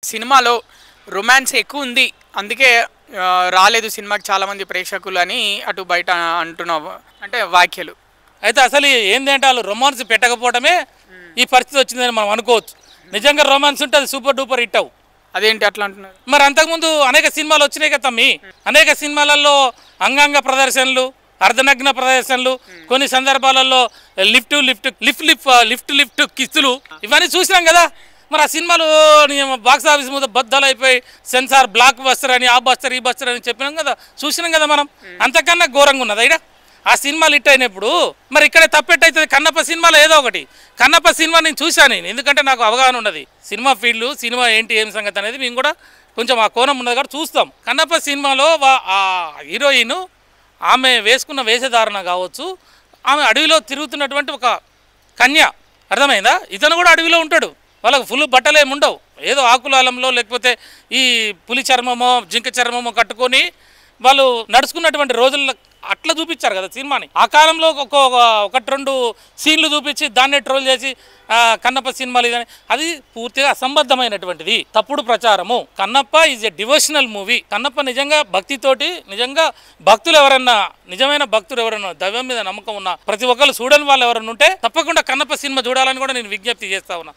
సినిమాలో రొమాన్స్ ఎక్కువ ఉంది. అందుకే రాలేదు సినిమాకి చాలామంది ప్రేక్షకులు అని అటు బయట అంటున్నావు అంటే వ్యాఖ్యలు. అయితే అసలు ఏంటంటే వాళ్ళు రొమాన్స్ పెట్టకపోవడమే ఈ పరిస్థితి వచ్చిందని మనం అనుకోవచ్చు. నిజంగా రొమాన్స్ ఉంటే అది సూపర్ డూపర్ హిట్ అవు. అదేంటి అట్లా అంటున్నారు? మరి అంతకుముందు అనేక సినిమాలు వచ్చినాయి కదా తమ్మి. అనేక సినిమాలలో అంగాంగ ప్రదర్శనలు, అర్ధనగ్న ప్రదర్శనలు, కొన్ని సందర్భాలలో lift lift lift lift lift lift కిస్తులు ఇవన్నీ చూసినాం కదా. మరి ఆ సినిమాలు బాక్స్ ఆఫీస్ మీద బద్దలు అయిపోయి సెన్సార్ బ్లాక్ బస్టర్ అని, ఆ బస్టర్ ఈ బస్టర్ అని చెప్పినాం కదా, చూసినాం కదా మనం. అంతకన్నా ఘోరంగా ఉన్నది అయినా ఆ సినిమాలు హిట్ అయినప్పుడు. మరి ఇక్కడే తప్పెట్టయితుంది. కన్నప్ప సినిమాలో ఏదో ఒకటి, కన్నప్ప సినిమా నేను చూశాను, ఎందుకంటే నాకు అవగాహన ఉన్నది సినిమా ఫీల్డ్, సినిమా ఏంటి ఏం సంగతి అనేది మేము కూడా కొంచెం ఆ కోణం ఉన్నది కాబట్టి చూస్తాం. కన్నప్ప సినిమాలో ఆ హీరోయిన్ ఆమె వేసుకున్న వేషధారణ కావచ్చు, ఆమె అడవిలో తిరుగుతున్నటువంటి ఒక కన్య, అర్థమైందా? ఇతను కూడా అడవిలో ఉంటాడు, వాళ్ళకు ఫుల్ బట్టలు ఏమి ఉండవు, ఏదో ఆకులాలంలో లేకపోతే ఈ పులి చర్మమో జింక చర్మమో కట్టుకొని వాళ్ళు నడుచుకున్నటువంటి రోజుల్లో అట్లా చూపించారు కదా సినిమాని. ఆ కాలంలో ఒకటి రెండు సీన్లు చూపించి దాన్నే ట్రోల్ చేసి కన్నప్ప సినిమాలు ఇదని, అది పూర్తిగా అసంబద్ధమైనటువంటిది, తప్పుడు ప్రచారము. Kannappa is a devotional movie. Kannappa నిజంగా భక్తితోటి, నిజంగా భక్తులు ఎవరన్నా, నిజమైన భక్తులు ఎవరన్నా, దైవం మీద నమ్మకం ఉన్న ప్రతి ఒక్కరు చూడని వాళ్ళు ఎవరన్నా ఉంటే తప్పకుండా కన్నప్ప సినిమా చూడాలని కూడా నేను విజ్ఞప్తి చేస్తా ఉన్నా.